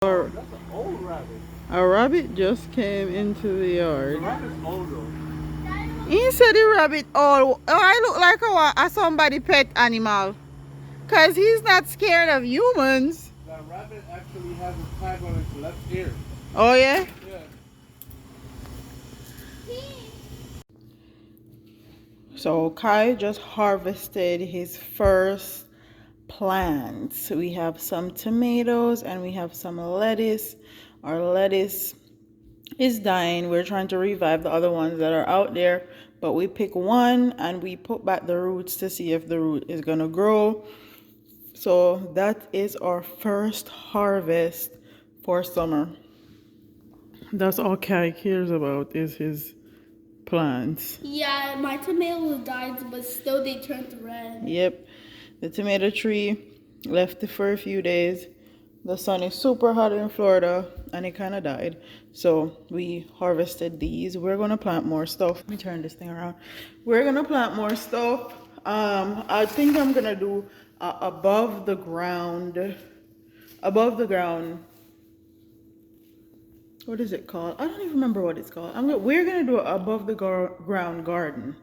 Or That's an old rabbit. a rabbit just came into the The yard. rabbit's old though. He said the rabbit all. Oh, I look like a somebody pet animal. Cause he's not scared of humans. That rabbit actually has a tag on its left ear. Oh yeah? Yeah. So Kai just harvested his first plants. We have some tomatoes and we have some lettuce. Our lettuce is dying. We're trying to revive the other ones that are out there, but we pick one and we put back the roots to see if the root is gonna grow. So that is our first harvest for summer. That's all Kai cares about is his plants. Yeah, my tomatoes died, but still they turned red. Yep, the tomato tree left it for a few days. The sun is super hot in Florida and it kind of died. So we harvested these. We're going to plant more stuff. Let me turn this thing around. We're going to plant more stuff. I think I'm going to do above the ground. What is it called? I don't even remember what it's called. We're going to do an above the ground garden.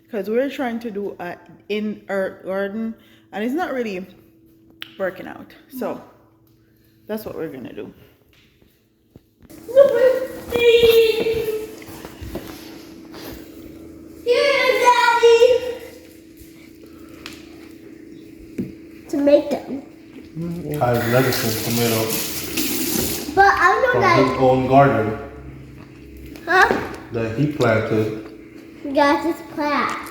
Because we're trying to do an in-earth garden. And it's not really working out. So that's what we're gonna do. Here, Daddy. Tomato. Kai's lettuce and tomato But I don't from know his own garden Huh? that he planted. Guys, it's flat.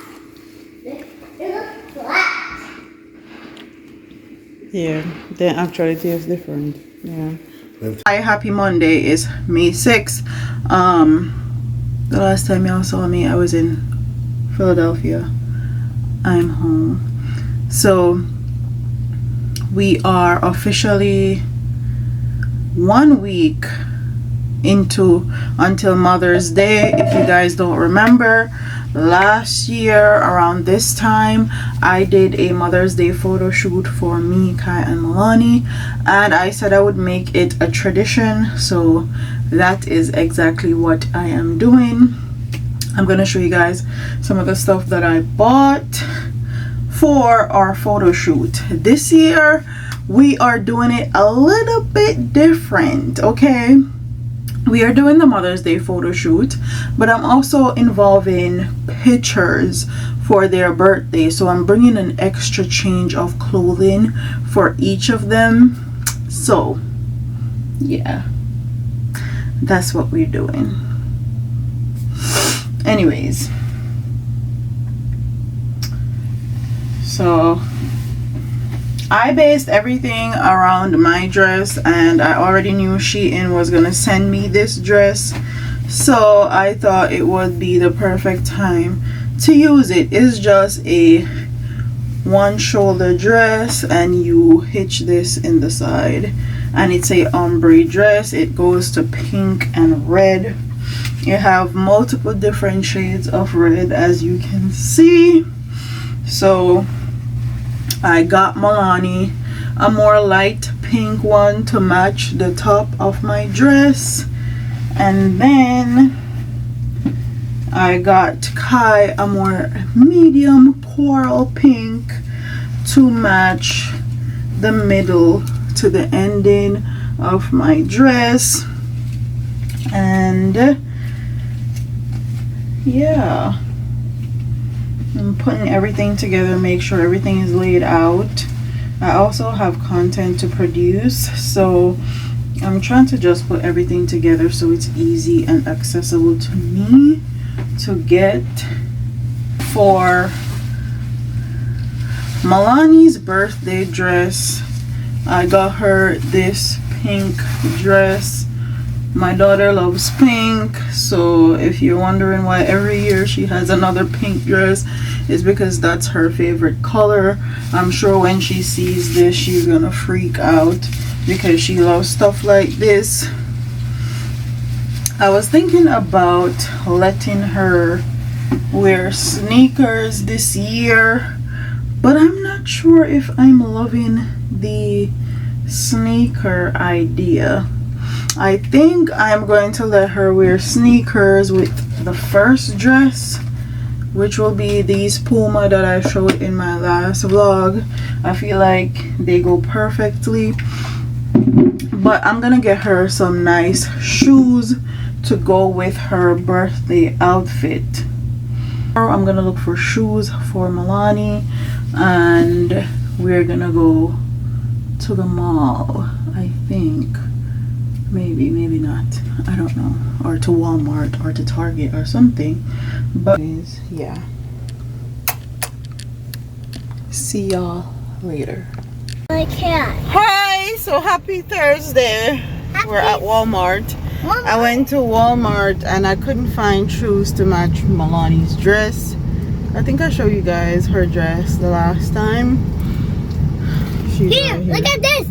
It looks flat. Yeah, the actuality is different. Yeah. Hi, happy Monday. Is May 6th. The last time y'all saw me, I was in Philadelphia. I'm home. So we are officially 1 week into until Mother's Day. If you guys don't remember, last year around this time I did a Mother's Day photo shoot for me, Kai and Milani, and I said I would make it a tradition, so that is exactly what I am doing. I'm gonna show you guys some of the stuff that I bought for our photo shoot. This year we are doing it a little bit different, okay? We are doing the Mother's Day photo shoot, but I'm also involving pictures for their birthday. So I'm bringing an extra change of clothing for each of them. So, yeah, that's what we're doing. Anyways, so I based everything around my dress, and I already knew Shein was gonna send me this dress, so I thought it would be the perfect time to use it. It's just a one shoulder dress and you hitch this in the side, and it's a ombre dress. It goes to pink and red. You have multiple different shades of red, as you can see. So I got Milani a more light pink one to match the top of my dress, and then I got Kai a more medium coral pink to match the middle to the ending of my dress. And yeah, I'm putting everything together, make sure everything is laid out. I also have content to produce, so I'm trying to just put everything together so it's easy and accessible to me to get. For Milani's birthday dress, I got her this pink dress. My daughter loves pink, so if you're wondering why every year she has another pink dress, it's because that's her favorite color. I'm sure when she sees this, she's gonna freak out because she loves stuff like this. I was thinking about letting her wear sneakers this year, but I'm not sure if I'm loving the sneaker idea. I think I'm going to let her wear sneakers with the first dress, which will be these Puma that I showed in my last vlog. I feel like they go perfectly. But I'm gonna get her some nice shoes to go with her birthday outfit. I'm gonna look for shoes for Milani, and we're gonna go to the mall, I think. Maybe not, I don't know, or to Walmart or to Target or something. But yeah, see y'all later. I can't. Hi, so happy Thursday. We're at Walmart. I went to Walmart and I couldn't find shoes to match Milani's dress. I think I showed you guys her dress the last time. She's Here, right look at this.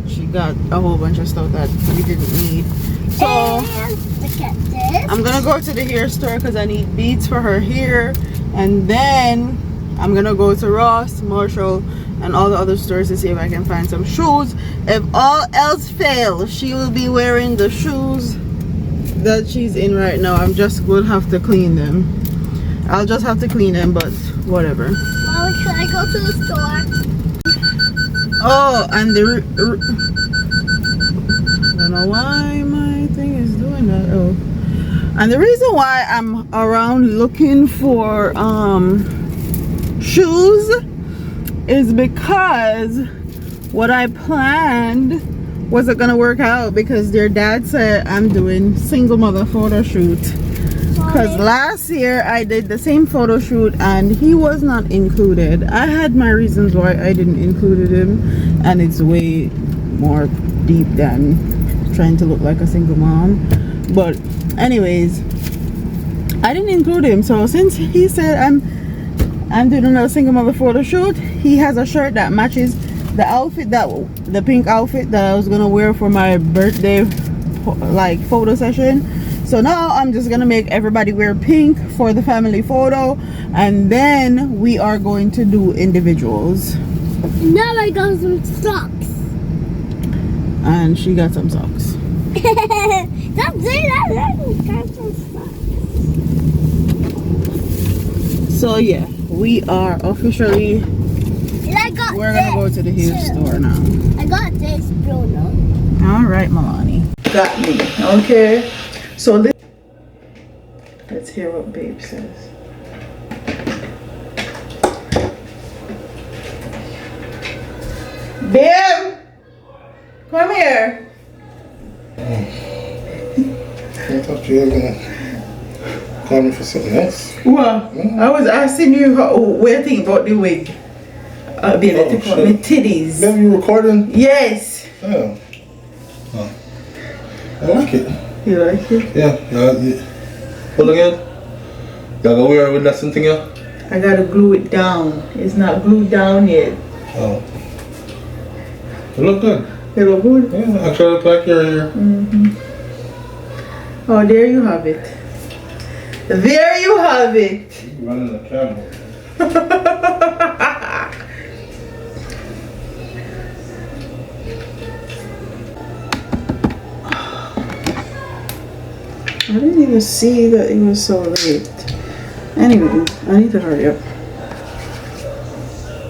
She got a whole bunch of stuff that we didn't need. So And look at this. I'm gonna go to the hair store because I need beads for her hair, and then I'm gonna go to Ross, Marshall, and all the other stores to see if I can find some shoes. If all else fails, she will be wearing the shoes that she's in right now. I'm just gonna have to clean them. I'll just have to clean them, but whatever. Mommy, should I go to the store? Oh, and I don't know why my thing is doing that. Oh, and the reason why I'm around looking for shoes is because what I planned wasn't gonna work out, because their dad said I'm doing single mother photo shoot. Because last year I did the same photo shoot and he was not included. I had my reasons why I didn't include him, and it's way more deep than trying to look like a single mom. But anyways, I didn't include him. So since he said I'm doing a single mother photo shoot, he has a shirt that matches the outfit, the pink outfit that I was gonna wear for my birthday like photo session. So now I'm just gonna make everybody wear pink for the family photo, and then we are going to do individuals. Now I got some socks. And she got some socks. Don't say that. I got some socks. So yeah, we are officially, we're gonna go to the hair store now. I got this, Bruno. All right, Milani. Got me, okay? So let's hear what Babe says. Babe, come here. I thought you were gonna call me for something else. What? I was asking you what you think about the wig. Babe, I think about my titties. Baby, you recording? Yes. Yeah. Oh. I like it. You like it? Yeah. Hold again. Y'all go wear it with that something, yeah? I gotta glue it down. It's not glued down yet. Oh. You look good. You look good? Yeah, actually look like your hair. Oh, there you have it. There you have it. You running the camera. I didn't even see that it was so late. Anyway, I need to hurry up.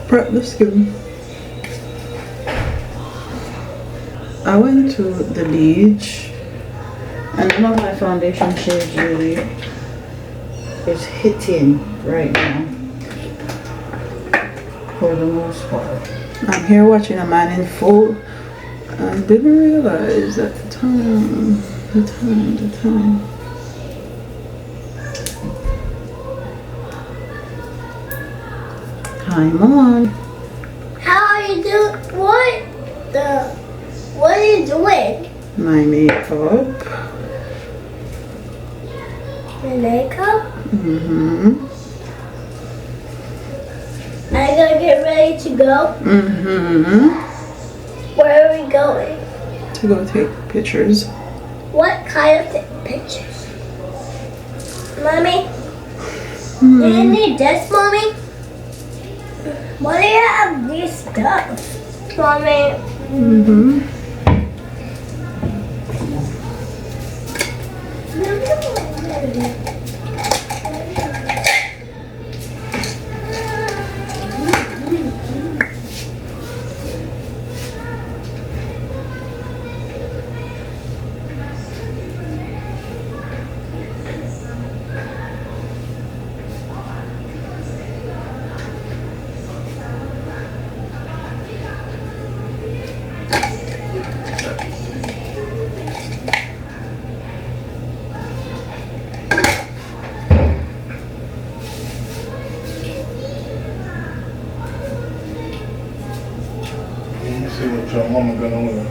Prep the skin. I went to the beach, and none of my foundation shades really is hitting right now, for the most part. I'm here watching a man in full. I didn't realize at the time. Time on. How are you doing? What are you doing? My makeup. Your makeup? Mm-hmm. I gotta get ready to go. Mm-hmm. Where are we going? To go take pictures. What kind of pictures? Mommy? Do you need this, Mommy? Why do you have this stuff? Mommy? Mm-hmm. Let me see what your mama gonna wear.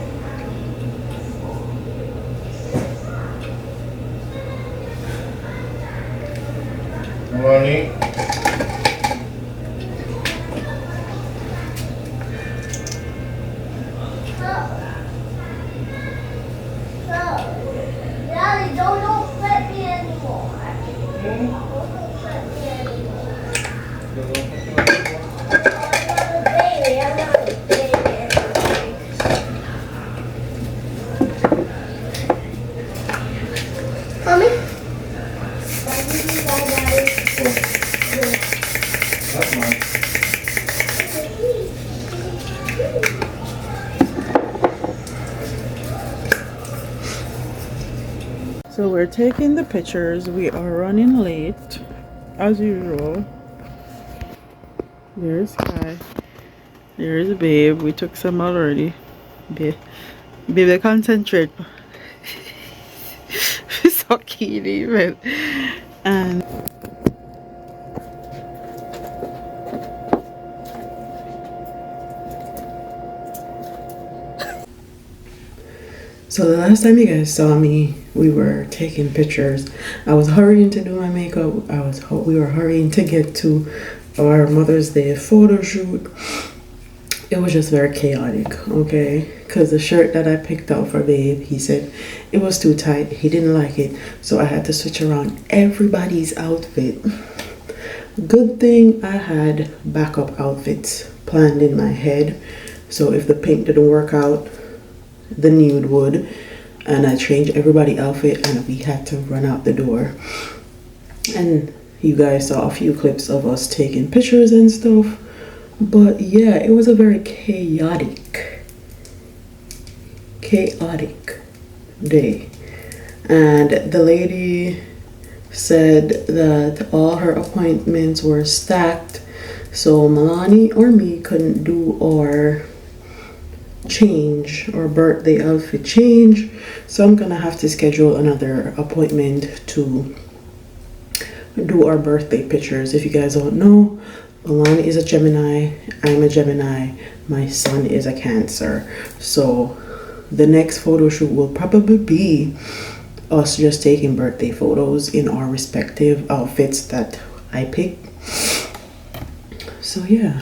Ronnie? Daddy, don't let me anymore. Don't let me anymore. I'm not a baby. I'm not a baby. Mommy? That's mine. So we're taking the pictures. We are running late, as usual. There's Kai. There's Babe. We took some already. Baby, concentrate. So cute, even. And so the last time you guys saw me, we were taking pictures. I was hurrying to do my makeup. We were hurrying to get to our Mother's Day photo shoot. It was just very chaotic, okay? Because the shirt that I picked out for Babe, he said it was too tight. He didn't like it. So I had to switch around everybody's outfit. Good thing I had backup outfits planned in my head. So if the pink didn't work out, the nude would. And I changed everybody's outfit and we had to run out the door. And you guys saw a few clips of us taking pictures and stuff. But yeah, it was a very chaotic day. And the lady said that all her appointments were stacked, so Milani or me couldn't do our change or birthday outfit change. So I'm gonna have to schedule another appointment to do our birthday pictures. If you guys don't know, Milani is a Gemini, I'm a Gemini, my son is a Cancer. So the next photo shoot will probably be us just taking birthday photos in our respective outfits that I picked. So yeah,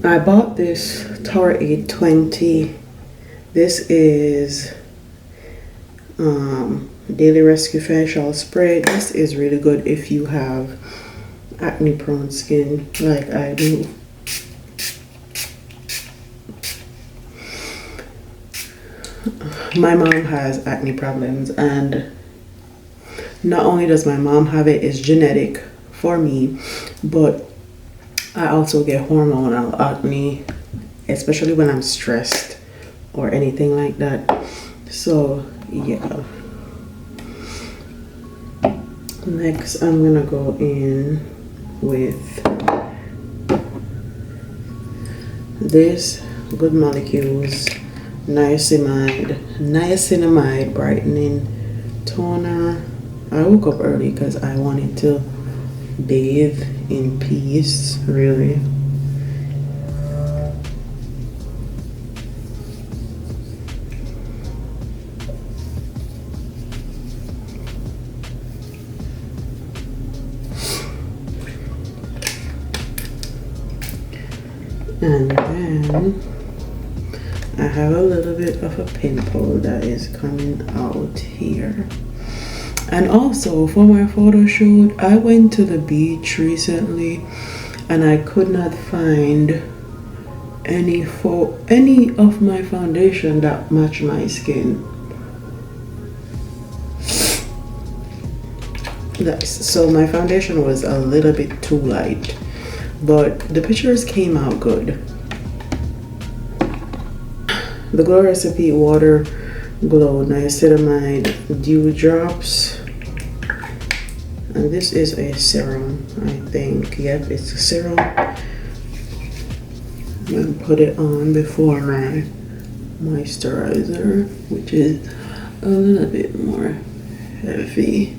I bought this Tower 820. This is Daily Rescue Facial Spray. This is really good if you have acne prone skin like I do. My mom has acne problems, and not only does my mom have it, it's genetic for me, but I also get hormonal acne, especially when I'm stressed or anything like that. So yeah. Next, I'm gonna go in with this Good Molecules niacinamide brightening toner. I woke up early because I wanted to bathe in peace, really. And then I have a little bit of a pimple that is coming out here. And also for my photo shoot, I went to the beach recently and I could not find any of my foundation that matched my skin. So my foundation was a little bit too light, but the pictures came out good. The Glow Recipe Water Glow Niacinamide Dew Drops. And this is a serum, I think. Yep, it's a serum. I'm gonna put it on before my moisturizer, which is a little bit more heavy.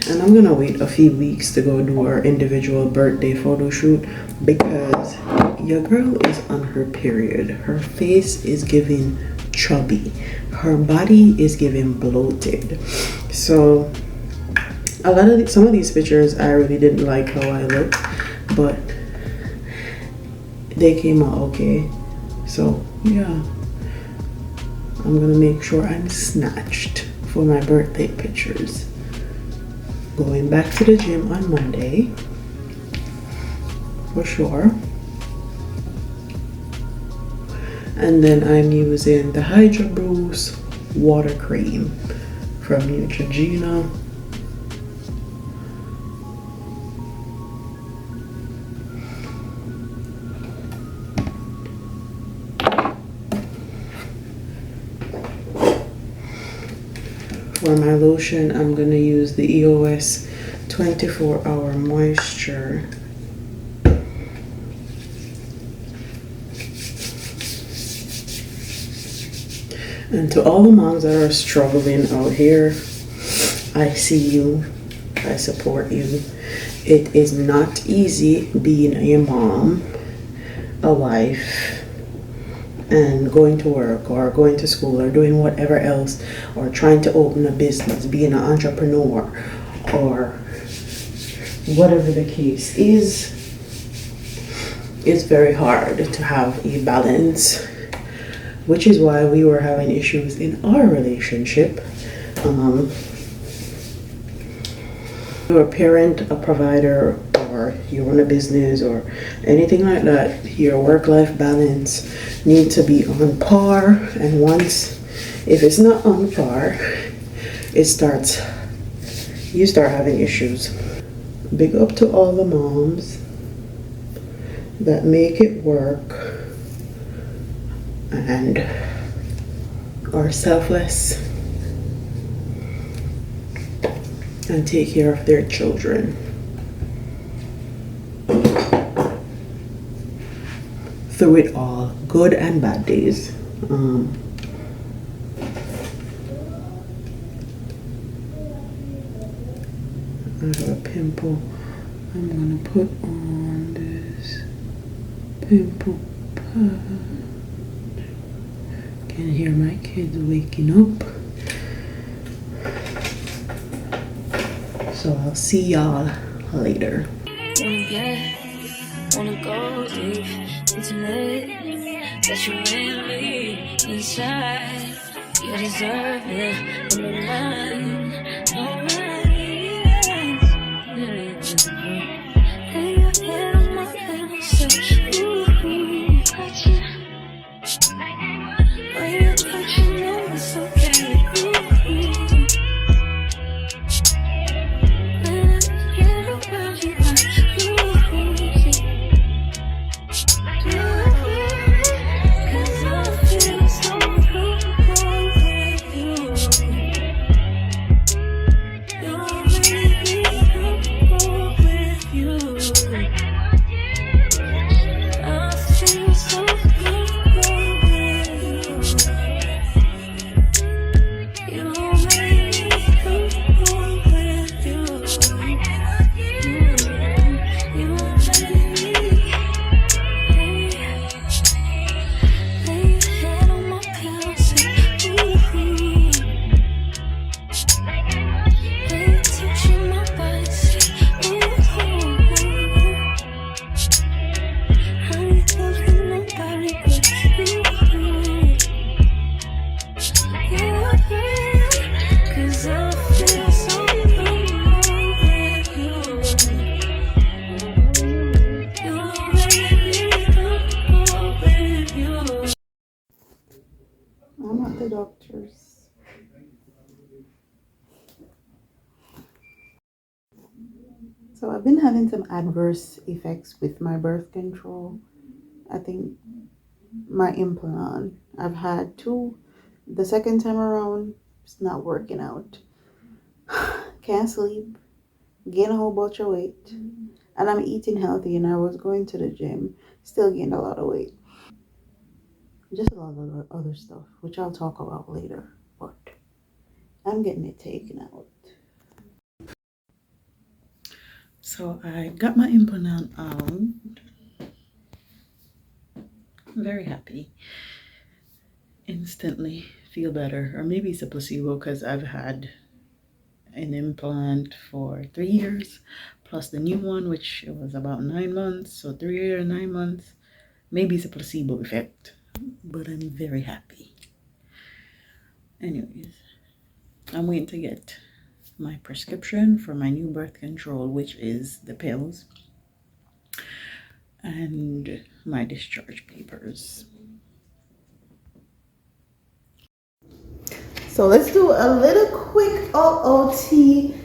And I'm gonna wait a few weeks to go do our individual birthday photo shoot because your girl is on her period. Her face is giving chubby. Her body is giving bloated. So some of these pictures I really didn't like how I looked, but they came out okay. So yeah, I'm gonna make sure I'm snatched for my birthday pictures. Going back to the gym on Monday for sure. And then I'm using the Hydra Boost water cream from Neutrogena. For my lotion, I'm gonna use the EOS 24-hour moisture. And to all the moms that are struggling out here, I see you, I support you. It is not easy being a mom, a wife, and going to work or going to school or doing whatever else, or trying to open a business, being an entrepreneur, or whatever the case is. It's very hard to have a balance, which is why we were having issues in our relationship. You're a parent, a provider, or you run a business or anything like that, your work-life balance needs to be on par. And once, if it's not on par, you start having issues. Big up to all the moms that make it work and are selfless and take care of their children. Through it all, good and bad days. I have a pimple. I'm gonna put on this pimple pad. Can hear my kids waking up. So I'll see y'all later. Wanna go deep, intimate, that you really inside. You deserve it, on the line, alright. Lay your head on my head, so ooh, touching. When you're touching, know it's okay. When I get around you, I lose it. So I've been having some adverse effects with my birth control. I think my implant. I've had two. The second time around, it's not working out. Can't sleep, gain a whole bunch of weight, and I'm eating healthy. And I was going to the gym, still gained a lot of weight. Just a lot of other stuff, which I'll talk about later. But I'm getting it taken out. So I got my implant out. Very happy. Instantly feel better. Or maybe it's a placebo because I've had an implant for 3 years plus the new one, which was about 9 months. So 3 years, 9 months. Maybe it's a placebo effect, but I'm very happy. Anyways, I'm waiting to get my prescription for my new birth control, which is the pills, and my discharge papers. So let's do a little quick OOTD.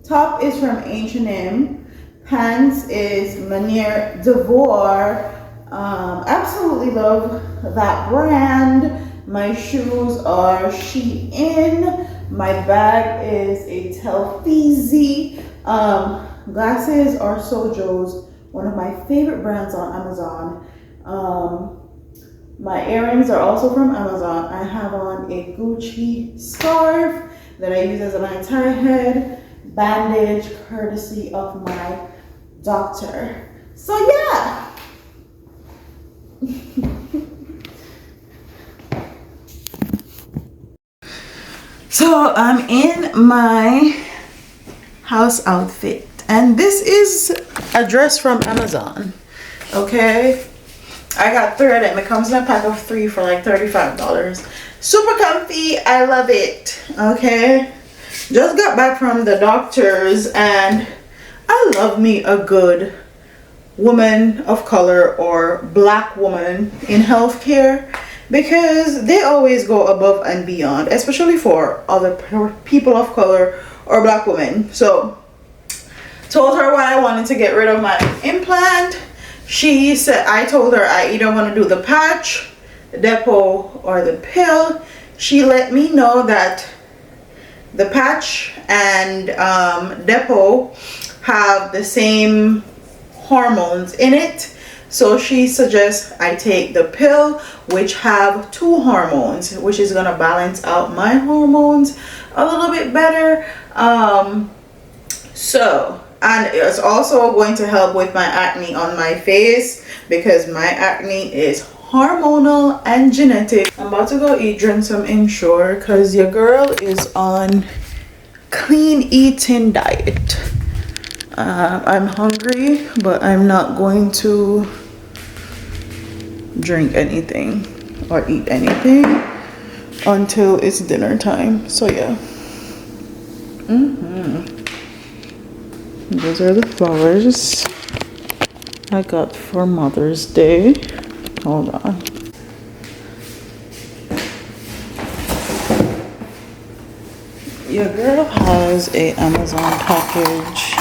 Top is from H&M. Pants is Manier Devore. Absolutely love that brand. My shoes are Shein. My bag is a Telfeezy. Glasses are Sojo's, one of my favorite brands on Amazon. My earrings are also from Amazon. I have on a Gucci scarf that I use as an anti head bandage, courtesy of my doctor. So yeah. So I'm in my house outfit, and this is a dress from Amazon. Okay, I got 3 of them. It comes in a pack of 3 for like $35. Super comfy. I love it. Okay, just got back from the doctors, and I love me a good woman of color or black woman in healthcare, because they always go above and beyond, especially for other people of color or black women. So told her why I wanted to get rid of my implant. She said, I told her I either want to do the patch, the depot, or the pill. She let me know that the patch and depot have the same hormones in it. So she suggests I take the pill, which have 2 hormones, which is gonna balance out my hormones a little bit better. And it's also going to help with my acne on my face, because my acne is hormonal and genetic. I'm about to go drink some Ensure because your girl is on clean eating diet. I'm hungry, but I'm not going to drink anything or eat anything until it's dinner time. So yeah. Those are the flowers I got for Mother's Day. Hold on. Your girl has a Amazon package.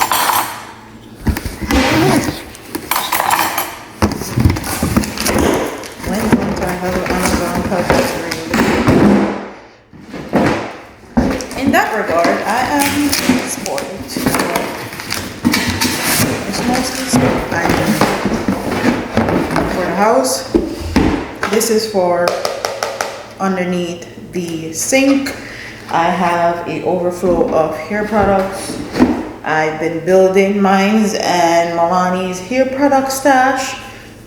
When won't I have an Amazon package read? In that regard, I am spoiled. It's mostly stuff I need for the house. This is for underneath the sink. I have a overflow of hair products. I've been building mine's and Milani's hair product stash,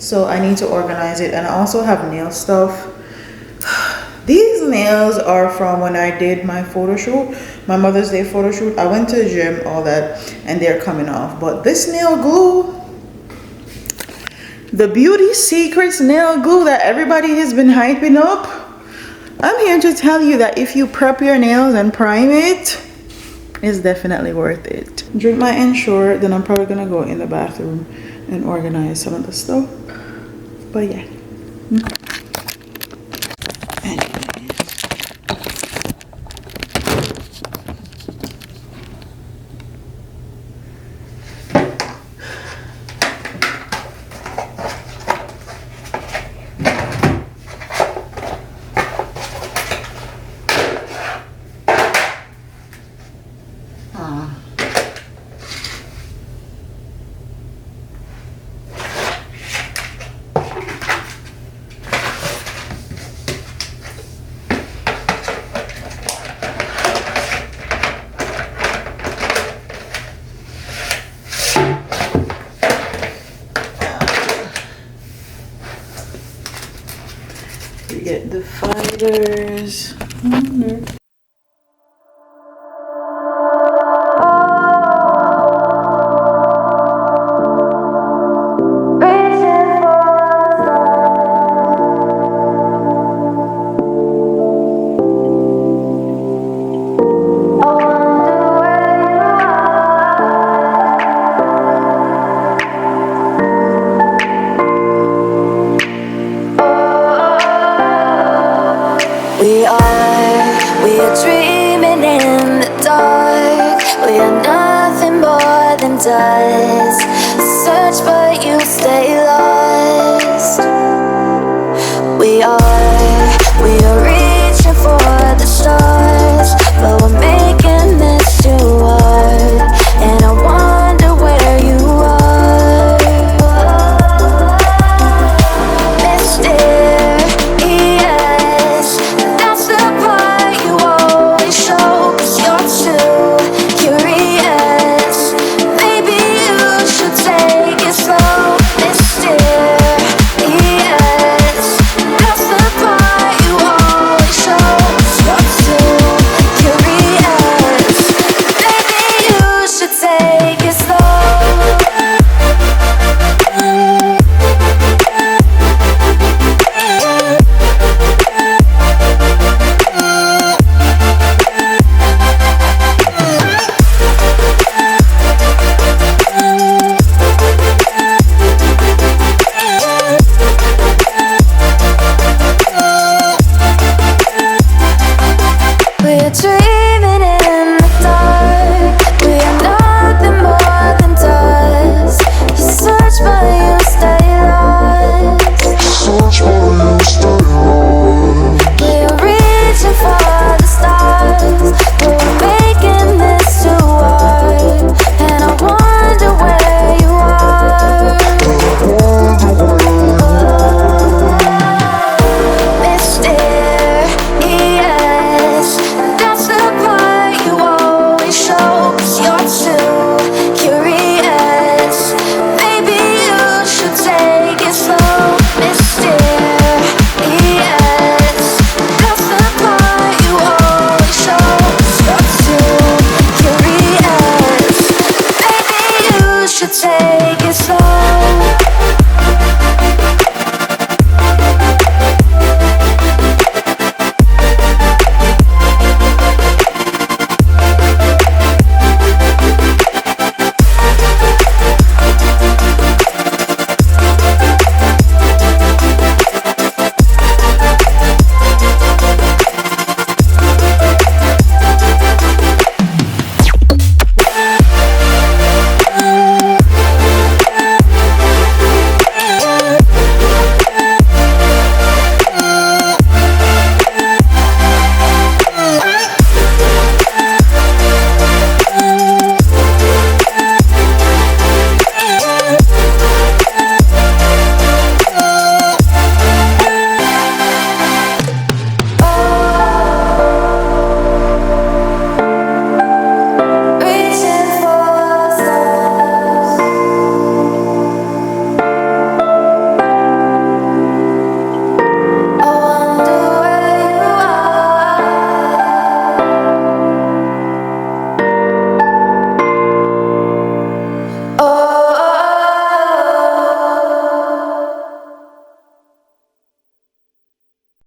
so I need to organize it. And I also have nail stuff. These nails are from when I did my photo shoot, my Mother's Day photo shoot. I went to the gym, all that, and they're coming off. But this nail glue, the Beauty Secrets nail glue that everybody has been hyping up, I'm here to tell you that if you prep your nails and prime it, it's definitely worth it. Drink my Ensure, then I'm probably gonna go in the bathroom and organize some of the stuff. But yeah. Ah. We get the fighters. We are dreaming in the dark. We are nothing more than dust.